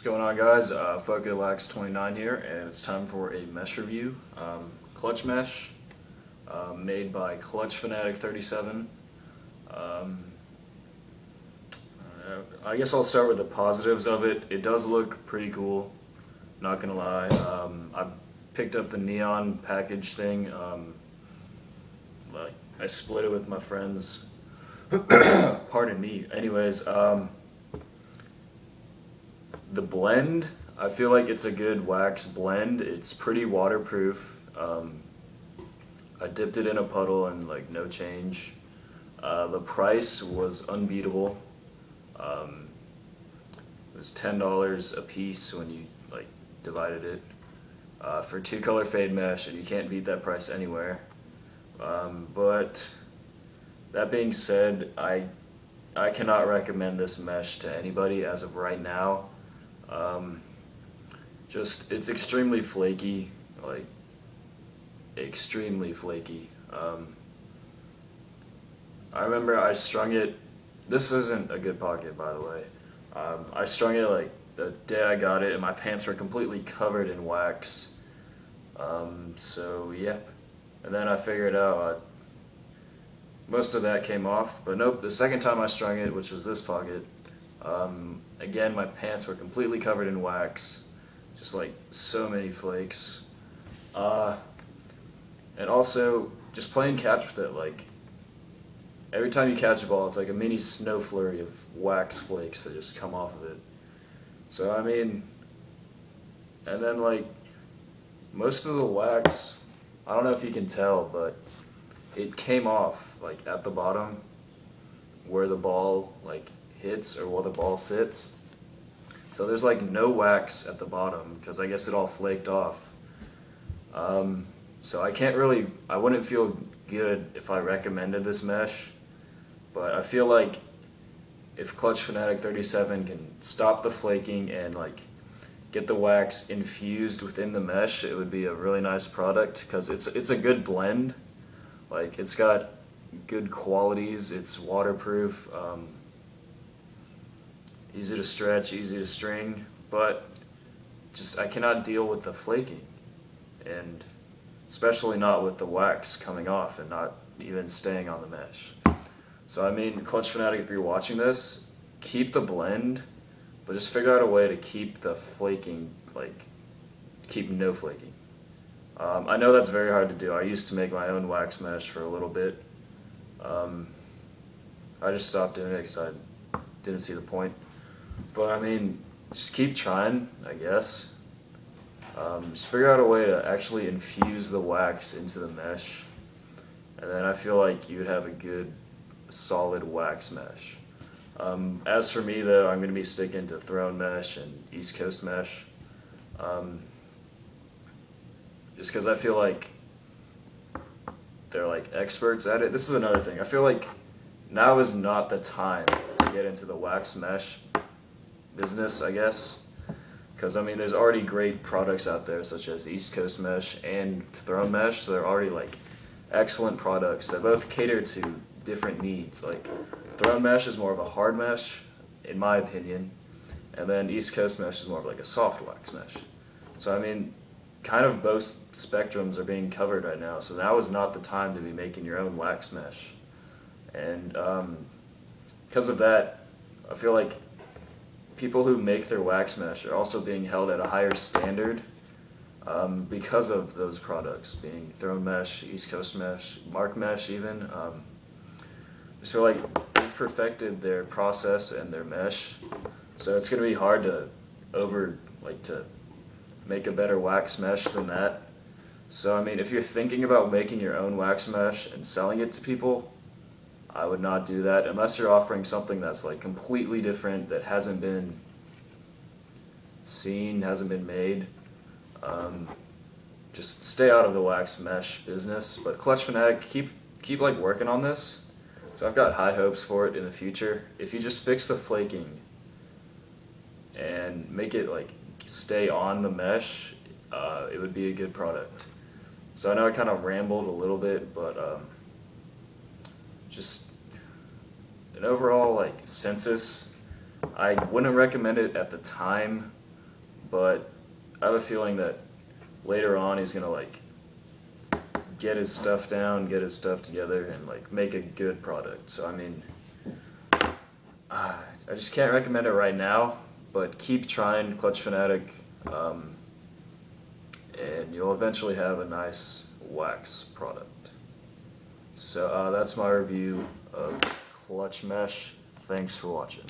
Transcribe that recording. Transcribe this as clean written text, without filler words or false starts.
Going on, guys? FocoLax29 here, and it's time for a mesh review. Clutch mesh, made by Clutch Fanatic 37. I guess I'll start with the positives of it. It does look pretty cool, not gonna lie. I picked up the neon package thing. Like I split it with my friends. Pardon me. Anyways, the blend, I feel like it's a good wax blend. It's pretty waterproof. I dipped it in a puddle and like no change. The price was unbeatable. It was $10 a piece when you like divided it for 2-color fade mesh, and you can't beat that price anywhere. But that being said, I cannot recommend this mesh to anybody as of right now. It's extremely flaky, like extremely flaky. I remember I strung it. This isn't a good pocket, by the way. I strung it like the day I got it, and my pants were completely covered in wax. So yeah, and then I figured out most of that came off, but nope. The second time I strung it, which was this pocket, again my pants were completely covered in wax, just like so many flakes. And also just playing catch with it, like every time you catch a ball, it's like a mini snow flurry of wax flakes that just come off of it. So I mean, and then like most of the wax, I don't know if you can tell, but it came off like at the bottom where the ball like hits or where the ball sits. So there's like no wax at the bottom because I guess it all flaked off. So I wouldn't feel good if I recommended this mesh, but I feel like if Clutch Fanatic 37 can stop the flaking and like get the wax infused within the mesh, it would be a really nice product because it's a good blend. Like it's got good qualities, it's waterproof, easy to stretch, easy to string, but just I cannot deal with the flaking, and especially not with the wax coming off and not even staying on the mesh. So I mean, Clutch Fanatic, if you're watching this, keep the blend, but just figure out a way to keep the flaking, like keep no flaking. I know that's very hard to do. I used to make my own wax mesh for a little bit. I just stopped doing it because I didn't see the point. But I mean, just keep trying, I guess. Just figure out a way to actually infuse the wax into the mesh, and then I feel like you would have a good, solid wax mesh. As for me though, I'm going to be sticking to Throne mesh and East Coast mesh. Just because I feel like they're like experts at it. This is another thing. I feel like now is not the time to get into the wax mesh business, I guess. Because I mean, there's already great products out there such as East Coast mesh and Throne mesh. So they're already like excellent products that both cater to different needs. Like Throne mesh is more of a hard mesh, in my opinion, and then East Coast mesh is more of like a soft wax mesh. So I mean, kind of both spectrums are being covered right now, so now is not the time to be making your own wax mesh. And because of that, I feel like people who make their wax mesh are also being held at a higher standard because of those products, being Throne mesh, East Coast mesh, Mark mesh even. I just feel like they've perfected their process and their mesh, so it's going to be hard to to make a better wax mesh than that. So I mean, if you're thinking about making your own wax mesh and selling it to people, I would not do that unless you're offering something that's like completely different, that hasn't been seen, hasn't been made. Just stay out of the wax mesh business. But Clutch Fanatic, keep like working on this. So I've got high hopes for it in the future. If you just fix the flaking and make it like stay on the mesh, it would be a good product. So I know I kind of rambled a little bit, but just an overall like census, I wouldn't recommend it at the time, but I have a feeling that later on he's gonna like get his stuff down, get his stuff together, and like make a good product. So I mean, I just can't recommend it right now, but keep trying Clutch Fanatic, and you'll eventually have a nice wax product. So that's my review of Clutch Mesh. Thanks for watching.